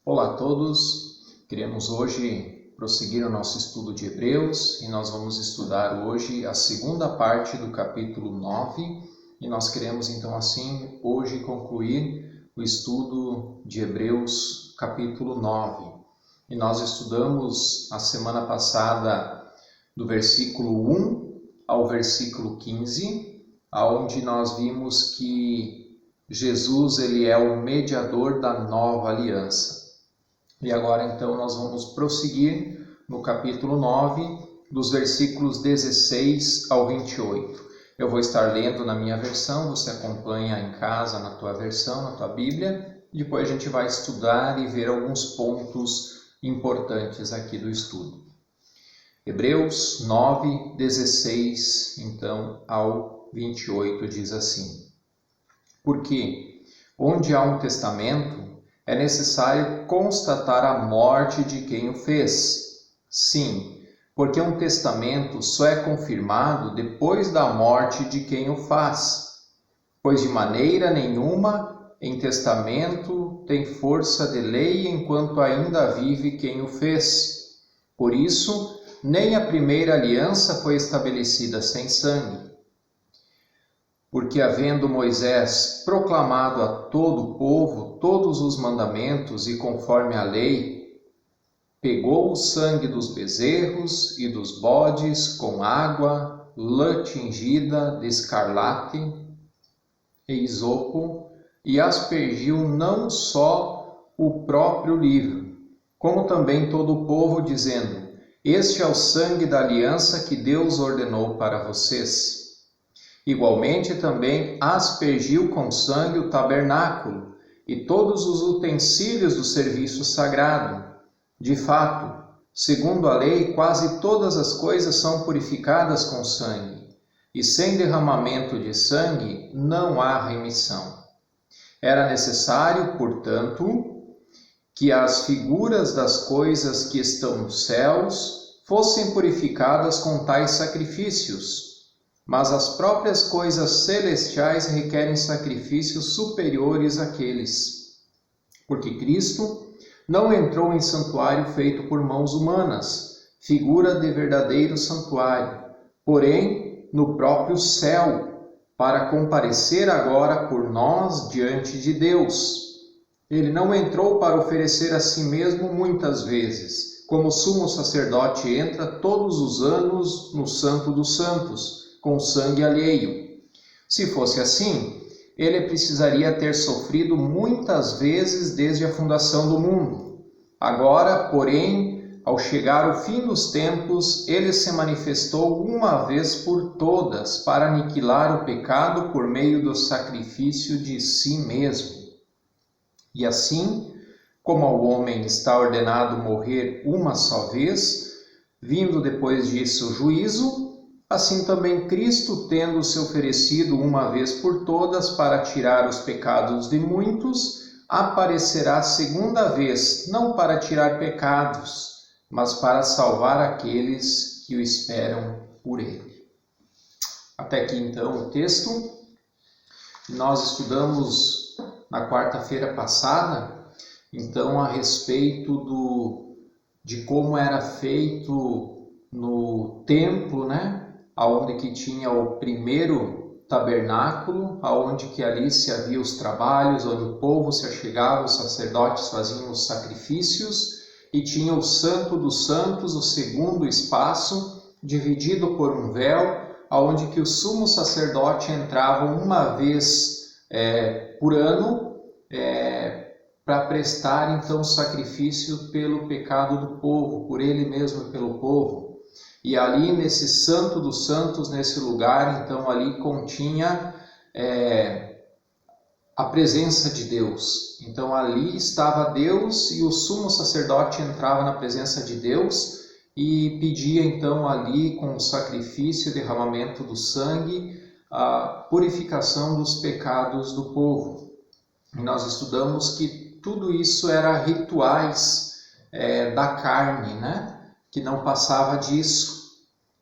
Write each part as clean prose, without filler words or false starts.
Olá a todos, queremos hoje prosseguir o nosso estudo de Hebreus e nós vamos estudar hoje a segunda parte do capítulo 9 e nós queremos então assim hoje concluir o estudo de Hebreus capítulo 9. E nós estudamos a semana passada do versículo 1 ao versículo 15, onde nós vimos que Jesus ele é o mediador da nova aliança. E agora então nós vamos prosseguir no capítulo 9, dos versículos 16 ao 28. Eu vou estar lendo na minha versão, você acompanha em casa na tua versão, na tua Bíblia, e depois a gente vai estudar e ver alguns pontos importantes aqui do estudo. Hebreus 9, 16 então ao 28 diz assim: Porque onde há um testamento, é necessário constatar a morte de quem o fez. Sim, porque um testamento só é confirmado depois da morte de quem o faz. Pois de maneira nenhuma em testamento tem força de lei enquanto ainda vive quem o fez. Por isso, nem a primeira aliança foi estabelecida sem sangue. Porque havendo Moisés proclamado a todo o povo todos os mandamentos e conforme a lei, pegou o sangue dos bezerros e dos bodes com água, lã tingida de escarlate e isopo, e aspergiu não só o próprio livro, como também todo o povo, dizendo: Este é o sangue da aliança que Deus ordenou para vocês. Igualmente também aspergiu com sangue o tabernáculo e todos os utensílios do serviço sagrado. De fato, segundo a lei, quase todas as coisas são purificadas com sangue, e sem derramamento de sangue não há remissão. Era necessário, portanto, que as figuras das coisas que estão nos céus fossem purificadas com tais sacrifícios. Mas as próprias coisas celestiais requerem sacrifícios superiores àqueles. Porque Cristo não entrou em santuário feito por mãos humanas, figura de verdadeiro santuário, porém no próprio céu, para comparecer agora por nós diante de Deus. Ele não entrou para oferecer a si mesmo muitas vezes, como o sumo sacerdote entra todos os anos no Santo dos Santos, com sangue alheio. Se fosse assim, ele precisaria ter sofrido muitas vezes desde a fundação do mundo. Agora, porém, ao chegar o fim dos tempos, ele se manifestou uma vez por todas para aniquilar o pecado por meio do sacrifício de si mesmo. E assim, como ao homem está ordenado morrer uma só vez, vindo depois disso o juízo, assim também Cristo, tendo se oferecido uma vez por todas para tirar os pecados de muitos, aparecerá segunda vez, não para tirar pecados, mas para salvar aqueles que o esperam por ele. Até aqui então o texto. Nós estudamos na quarta-feira passada, então, a respeito de como era feito no templo, aonde que tinha o primeiro tabernáculo, aonde que ali se havia os trabalhos, onde o povo se achegava, os sacerdotes faziam os sacrifícios, e tinha o Santo dos Santos, o segundo espaço, dividido por um véu, aonde que o sumo sacerdote entrava uma vez por ano, para prestar então sacrifício pelo pecado do povo, por ele mesmo e pelo povo. E ali nesse Santo dos Santos, nesse lugar, então ali continha a presença de Deus. Então ali estava Deus e o sumo sacerdote entrava na presença de Deus e pedia então ali com o sacrifício e derramamento do sangue a purificação dos pecados do povo. E nós estudamos que tudo isso era rituais da carne, que não passava disso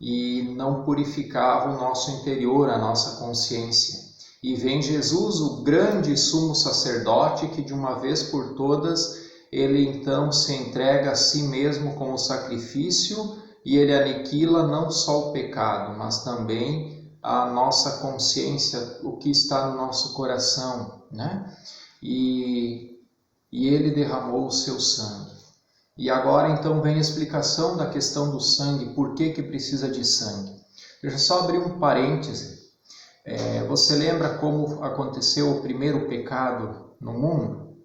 e não purificava o nosso interior, a nossa consciência. E vem Jesus, o grande sumo sacerdote, que de uma vez por todas ele então se entrega a si mesmo como sacrifício e ele aniquila não só o pecado, mas também a nossa consciência, o que está no nosso coração, né? E ele derramou o seu sangue. E agora então vem a explicação da questão do sangue, por que precisa de sangue. Deixa eu só abrir um parêntese. Você lembra como aconteceu o primeiro pecado no mundo?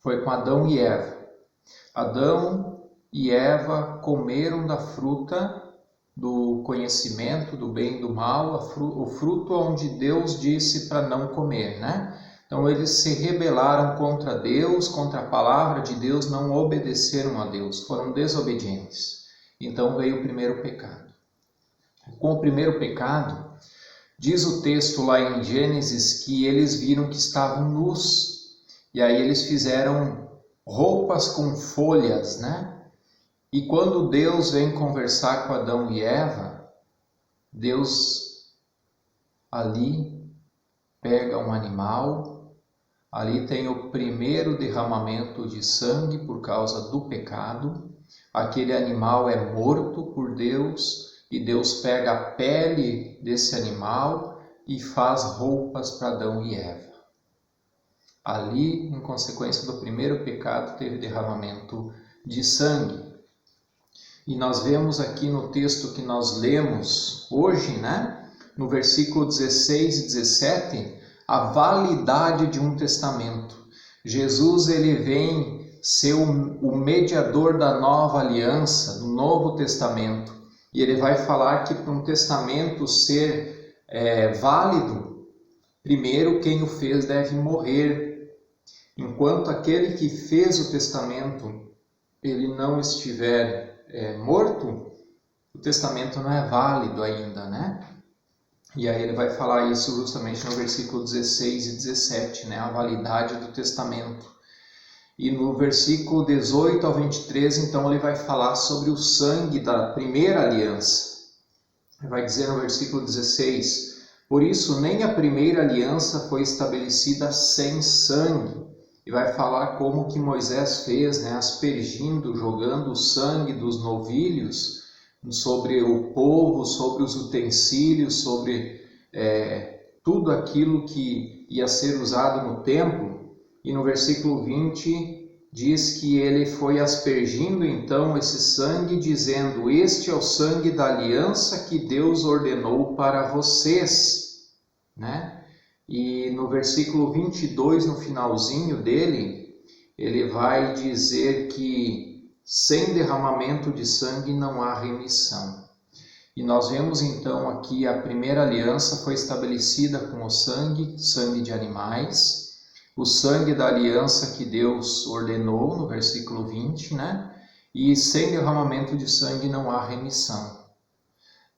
Foi com Adão e Eva. Adão e Eva comeram da fruta do conhecimento do bem e do mal, o fruto onde Deus disse para não comer, né? Então eles se rebelaram contra Deus, contra a palavra de Deus, não obedeceram a Deus, foram desobedientes. Então veio o primeiro pecado. Com o primeiro pecado, diz o texto lá em Gênesis que eles viram que estavam nus, e aí eles fizeram roupas com folhas, né? E quando Deus vem conversar com Adão e Eva, Deus ali pega um animal, ali tem o primeiro derramamento de sangue por causa do pecado, aquele animal é morto por Deus, e Deus pega a pele desse animal e faz roupas para Adão e Eva. Ali, em consequência do primeiro pecado, teve derramamento de sangue. E nós vemos aqui no texto que nós lemos hoje, né? No versículo 16 e 17, a validade de um testamento. Jesus ele vem ser o mediador da nova aliança, do Novo Testamento. E ele vai falar que para um testamento ser válido, primeiro quem o fez deve morrer. Enquanto aquele que fez o testamento, ele não estiver morto, o testamento não é válido ainda, né? E aí ele vai falar isso justamente no versículo 16 e 17, né? A validade do testamento. E no versículo 18 ao 23, então ele vai falar sobre o sangue da primeira aliança. Ele vai dizer no versículo 16, por isso nem a primeira aliança foi estabelecida sem sangue. E vai falar como que Moisés fez, né, aspergindo, jogando o sangue dos novilhos sobre o povo, sobre os utensílios, sobre tudo aquilo que ia ser usado no templo. E no versículo 20 diz que ele foi aspergindo então esse sangue, dizendo, este é o sangue da aliança que Deus ordenou para vocês, né? E no versículo 22, no finalzinho dele, ele vai dizer que sem derramamento de sangue não há remissão. E nós vemos então aqui a primeira aliança foi estabelecida com o sangue de animais, o sangue da aliança que Deus ordenou, no versículo 20, né? E sem derramamento de sangue não há remissão.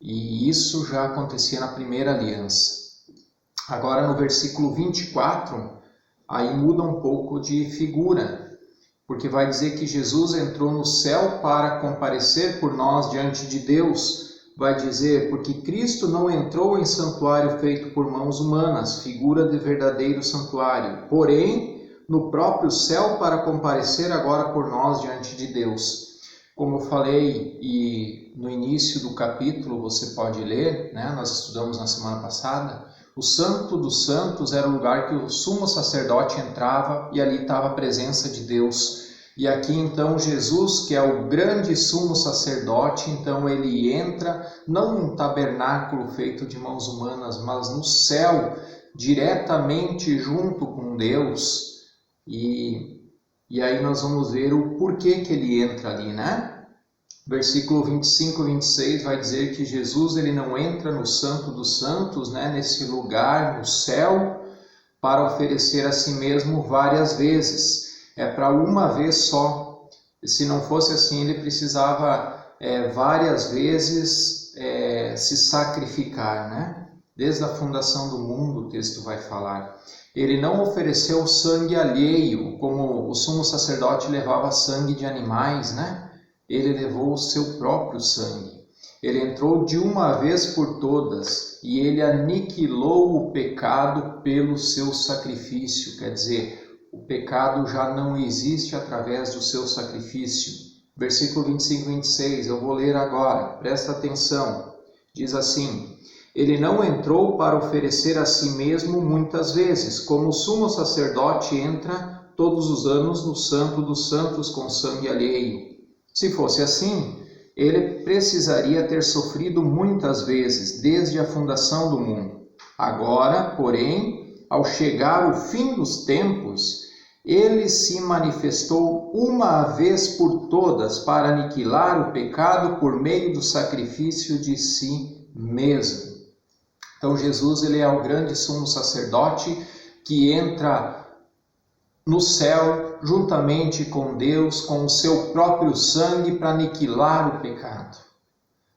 E isso já acontecia na primeira aliança. Agora no versículo 24, aí muda um pouco de figura, porque vai dizer que Jesus entrou no céu para comparecer por nós diante de Deus. Vai dizer, porque Cristo não entrou em santuário feito por mãos humanas, figura de verdadeiro santuário, porém no próprio céu para comparecer agora por nós diante de Deus. Como eu falei e no início do capítulo você pode ler, né? Nós estudamos na semana passada, o Santo dos Santos era o lugar que o sumo sacerdote entrava e ali estava a presença de Deus. E aqui então Jesus, que é o grande sumo sacerdote, então ele entra não num tabernáculo feito de mãos humanas, mas no céu, diretamente junto com Deus. E aí nós vamos ver o porquê que ele entra ali, né? Versículo 25 e 26 vai dizer que Jesus ele não entra no Santo dos Santos, né, nesse lugar, no céu, para oferecer a si mesmo várias vezes. É para uma vez só. Se não fosse assim, ele precisava várias vezes se sacrificar, né? Desde a fundação do mundo, o texto vai falar. Ele não ofereceu sangue alheio, como o sumo sacerdote levava sangue de animais, né? Ele levou o seu próprio sangue. Ele entrou de uma vez por todas e ele aniquilou o pecado pelo seu sacrifício. Quer dizer, O pecado já não existe através do seu sacrifício. Versículo 25 e 26, eu vou ler agora, presta atenção. Diz assim: Ele não entrou para oferecer a si mesmo muitas vezes, como o sumo sacerdote entra todos os anos no Santo dos Santos com sangue alheio. Se fosse assim, ele precisaria ter sofrido muitas vezes, desde a fundação do mundo. Agora, porém, ao chegar o fim dos tempos, ele se manifestou uma vez por todas para aniquilar o pecado por meio do sacrifício de si mesmo. Então Jesus, ele é o grande sumo sacerdote que entra no céu juntamente com Deus, com o seu próprio sangue para aniquilar o pecado.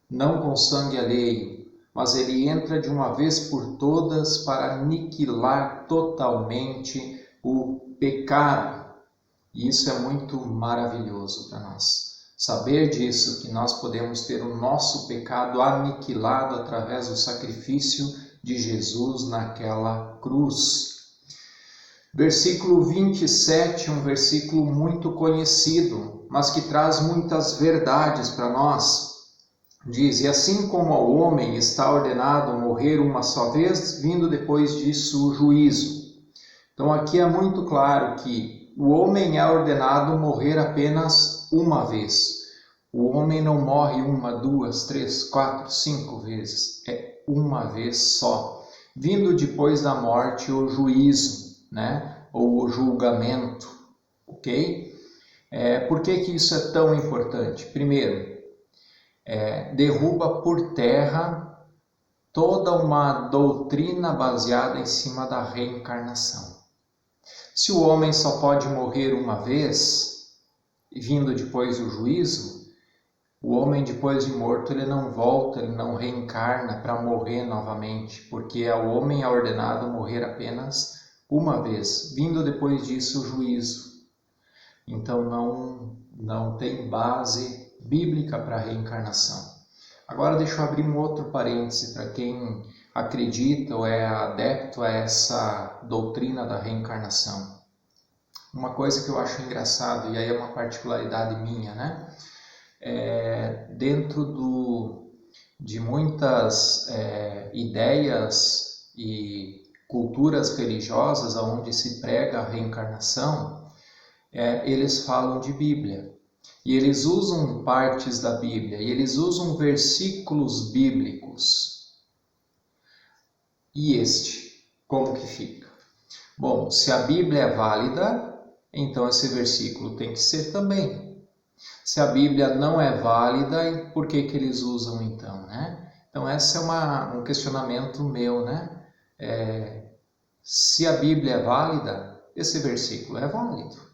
Não com sangue alheio, mas ele entra de uma vez por todas para aniquilar totalmente o pecado. E isso é muito maravilhoso para nós. Saber disso, que nós podemos ter o nosso pecado aniquilado através do sacrifício de Jesus naquela cruz. Versículo 27, um versículo muito conhecido, mas que traz muitas verdades para nós. Diz: E assim como ao homem está ordenado morrer uma só vez, vindo depois disso o juízo. Então aqui é muito claro que o homem é ordenado morrer apenas uma vez. O homem não morre uma, duas, três, quatro, 5 vezes. É uma vez só. Vindo depois da morte o juízo, né? Ou o julgamento. Ok? Por que isso é tão importante? Primeiro, derruba por terra toda uma doutrina baseada em cima da reencarnação. Se o homem só pode morrer uma vez, vindo depois do juízo, o homem depois de morto ele não volta, ele não reencarna para morrer novamente, porque ao homem é ordenado morrer apenas uma vez, vindo depois disso o juízo. Então não tem base bíblica para a reencarnação. Agora deixa eu abrir um outro parêntese para quem acredita ou é adepto a essa doutrina da reencarnação. Uma coisa que eu acho engraçado, e aí é uma particularidade minha, né? Dentro de muitas ideias e culturas religiosas onde se prega a reencarnação, eles falam de Bíblia. E eles usam partes da Bíblia, e eles usam versículos bíblicos. E como que fica? Bom, se a Bíblia é válida, então esse versículo tem que ser também. Se a Bíblia não é válida, por que eles usam então, né? Então esse é um questionamento meu, né? Se a Bíblia é válida, esse versículo é válido.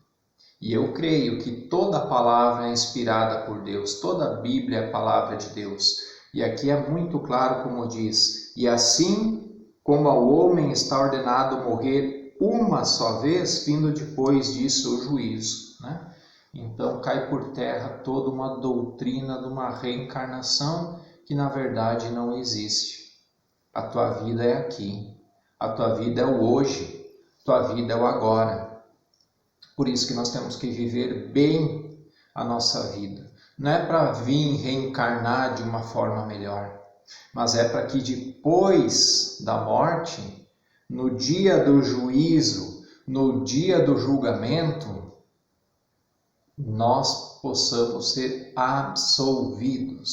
E eu creio que toda a palavra é inspirada por Deus, toda a Bíblia é a palavra de Deus. E aqui é muito claro como diz: E assim como ao homem está ordenado morrer uma só vez, vindo depois disso o juízo, né? Então cai por terra toda uma doutrina de uma reencarnação que na verdade não existe. A tua vida é aqui, a tua vida é o hoje, a tua vida é o agora. Por isso que nós temos que viver bem a nossa vida. Não é para vir reencarnar de uma forma melhor, mas é para que depois da morte, no dia do juízo, no dia do julgamento, nós possamos ser absolvidos.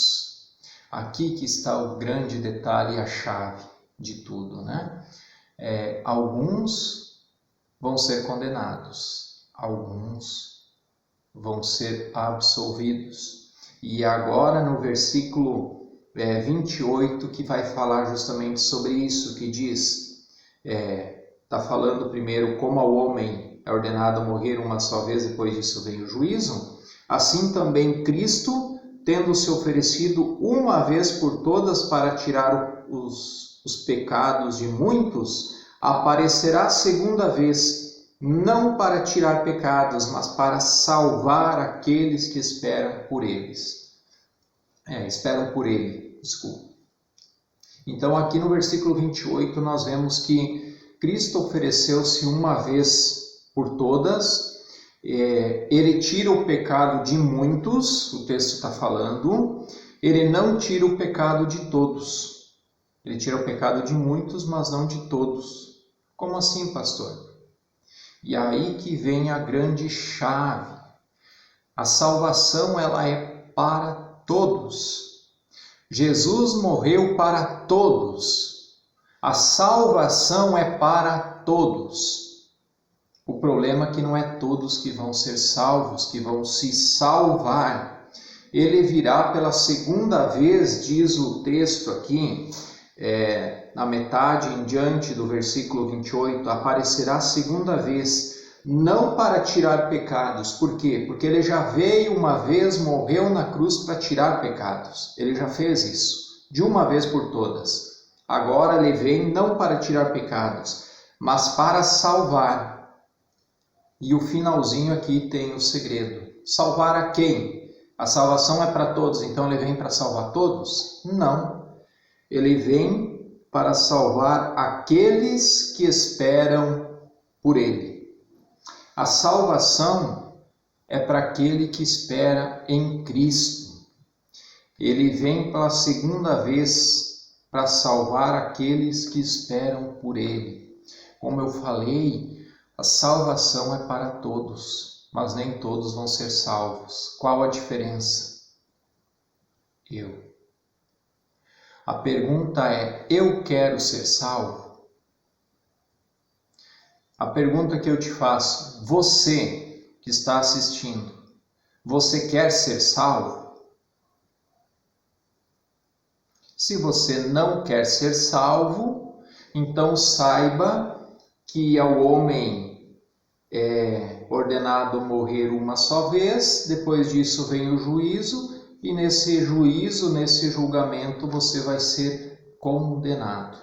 Aqui que está o grande detalhe e a chave de tudo, né? Alguns vão ser condenados. Alguns vão ser absolvidos. E agora no versículo 28 que vai falar justamente sobre isso, que diz, está falando primeiro como ao homem é ordenado morrer uma só vez, depois disso vem o juízo. Assim também Cristo, tendo se oferecido uma vez por todas para tirar os pecados de muitos, aparecerá segunda vez, não para tirar pecados, mas para salvar aqueles que esperam por eles. Esperam por ele, desculpa. Então aqui no versículo 28 nós vemos que Cristo ofereceu-se uma vez por todas. Ele tira o pecado de muitos, o texto está falando. Ele não tira o pecado de todos. Ele tira o pecado de muitos, mas não de todos. Como assim, pastor? E aí que vem a grande chave. A salvação, ela é para todos. Jesus morreu para todos. A salvação é para todos. O problema é que não é todos que vão ser salvos, que vão se salvar. Ele virá pela segunda vez, diz o texto aqui, na metade em diante do versículo 28, aparecerá a segunda vez, não para tirar pecados. Por quê? Porque ele já veio uma vez, morreu na cruz para tirar pecados. Ele já fez isso, de uma vez por todas. Agora ele vem não para tirar pecados, mas para salvar. E o finalzinho aqui tem o segredo. Salvar a quem? A salvação é para todos, então ele vem para salvar todos? Não. Ele vem para salvar aqueles que esperam por ele. A salvação é para aquele que espera em Cristo. Ele vem pela segunda vez para salvar aqueles que esperam por ele. Como eu falei, a salvação é para todos, mas nem todos vão ser salvos. Qual a diferença? A pergunta é: eu quero ser salvo? A pergunta que eu te faço, você que está assistindo, você quer ser salvo? Se você não quer ser salvo, então saiba que ao homem é ordenado morrer uma só vez, depois disso vem o juízo, e nesse juízo, nesse julgamento, você vai ser condenado,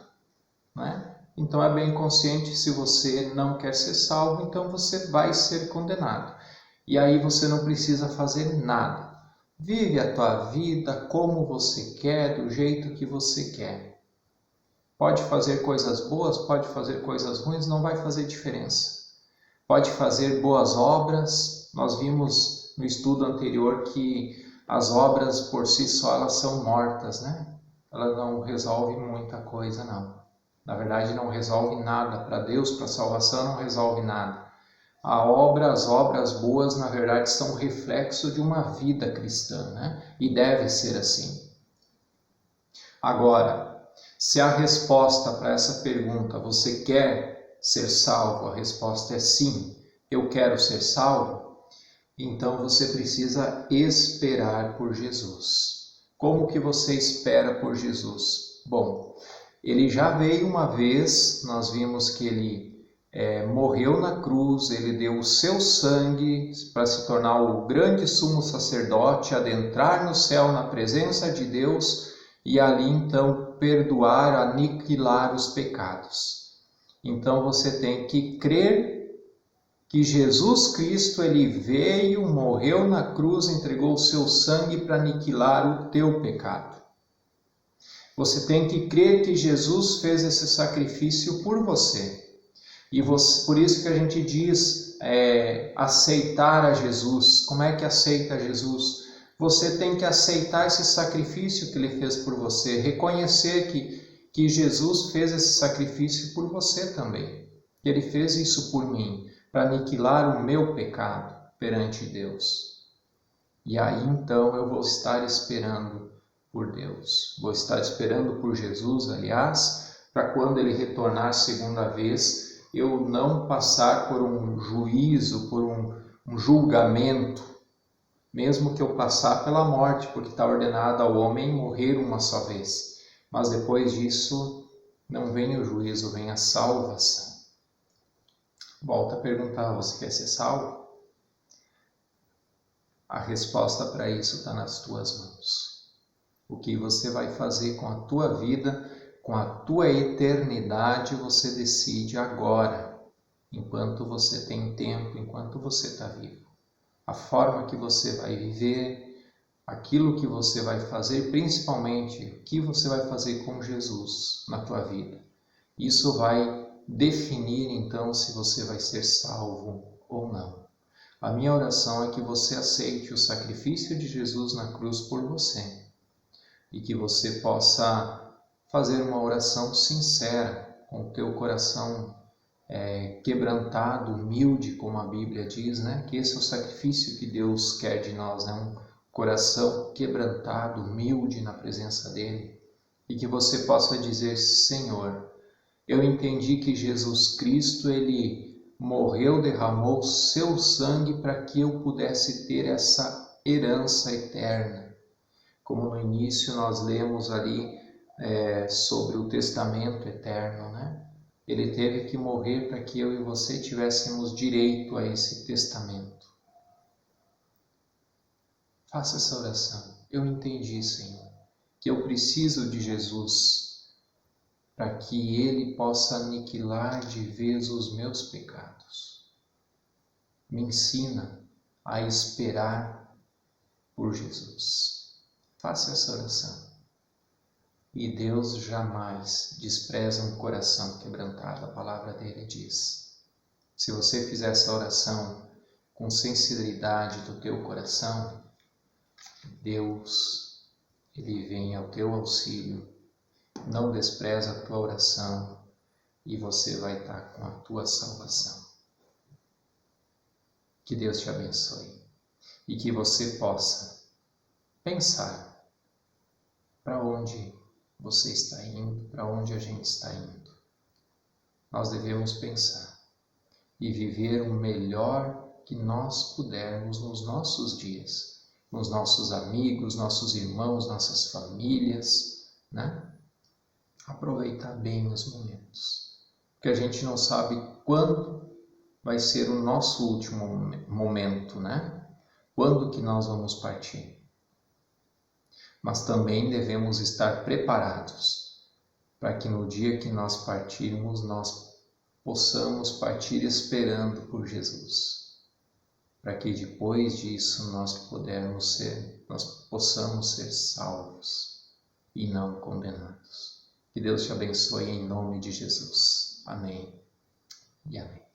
né? Então é bem consciente, se você não quer ser salvo, então você vai ser condenado. E aí você não precisa fazer nada. Vive a tua vida como você quer, do jeito que você quer. Pode fazer coisas boas, pode fazer coisas ruins, não vai fazer diferença. Pode fazer boas obras. Nós vimos no estudo anterior que as obras por si só elas são mortas, né? Elas não resolvem muita coisa, não. Na verdade, não resolve nada. Para Deus, para a salvação, não resolve nada. As obras boas, na verdade, são reflexo de uma vida cristã, né? E deve ser assim. Agora, se a resposta para essa pergunta, você quer ser salvo? A resposta é sim, eu quero ser salvo. Então você precisa esperar por Jesus. Como que você espera por Jesus? Bom, ele já veio uma vez, nós vimos que ele morreu na cruz, ele deu o seu sangue para se tornar o grande sumo sacerdote, adentrar no céu na presença de Deus e ali então perdoar, aniquilar os pecados. Então você tem que crer que Jesus Cristo, ele veio, morreu na cruz, entregou o seu sangue para aniquilar o teu pecado. Você tem que crer que Jesus fez esse sacrifício por você. E por isso que a gente diz aceitar a Jesus. Como é que aceita Jesus? Você tem que aceitar esse sacrifício que ele fez por você. Reconhecer que Jesus fez esse sacrifício por você também. Que ele fez isso por mim, para aniquilar o meu pecado perante Deus. E aí então eu vou estar esperando por Deus. Vou estar esperando por Jesus, aliás, para quando ele retornar segunda vez, eu não passar por um juízo, por um julgamento, mesmo que eu passar pela morte, porque está ordenado ao homem morrer uma só vez. Mas depois disso, não vem o juízo, vem a salvação. Volto a perguntar, você quer ser salvo? A resposta para isso está nas tuas mãos. O que você vai fazer com a tua vida, com a tua eternidade, você decide agora, enquanto você tem tempo, enquanto você está vivo. A forma que você vai viver, aquilo que você vai fazer, principalmente o que você vai fazer com Jesus na tua vida. Isso vai definir então se você vai ser salvo ou não. A minha oração é que você aceite o sacrifício de Jesus na cruz por você e que você possa fazer uma oração sincera, com o teu coração quebrantado, humilde, como a Bíblia diz, né? Que esse é o sacrifício que Deus quer de nós, né? Um coração quebrantado, humilde na presença dEle, e que você possa dizer: Senhor, eu entendi que Jesus Cristo, Ele morreu, derramou seu sangue para que eu pudesse ter essa herança eterna. Como no início nós lemos ali sobre o testamento eterno, né? Ele teve que morrer para que eu e você tivéssemos direito a esse testamento. Faça essa oração. Eu entendi, Senhor, que eu preciso de Jesus para que Ele possa aniquilar de vez os meus pecados. Me ensina a esperar por Jesus. Faça essa oração. E Deus jamais despreza um coração quebrantado. A palavra dele diz. Se você fizer essa oração com sinceridade do teu coração, Deus, Ele vem ao teu auxílio, não despreza a tua oração e você vai estar com a tua salvação. Que Deus te abençoe e que você possa pensar para onde você está indo, para onde a gente está indo. Nós devemos pensar e viver o melhor que nós pudermos nos nossos dias, nos nossos amigos, nossos irmãos, nossas famílias, né? Aproveitar bem os momentos, porque a gente não sabe quando vai ser o nosso último momento, né? Quando que nós vamos partir? Mas também devemos estar preparados para que no dia que nós partirmos, nós possamos partir esperando por Jesus, para que depois disso nós possamos ser salvos e não condenados. Que Deus te abençoe em nome de Jesus. Amém e amém.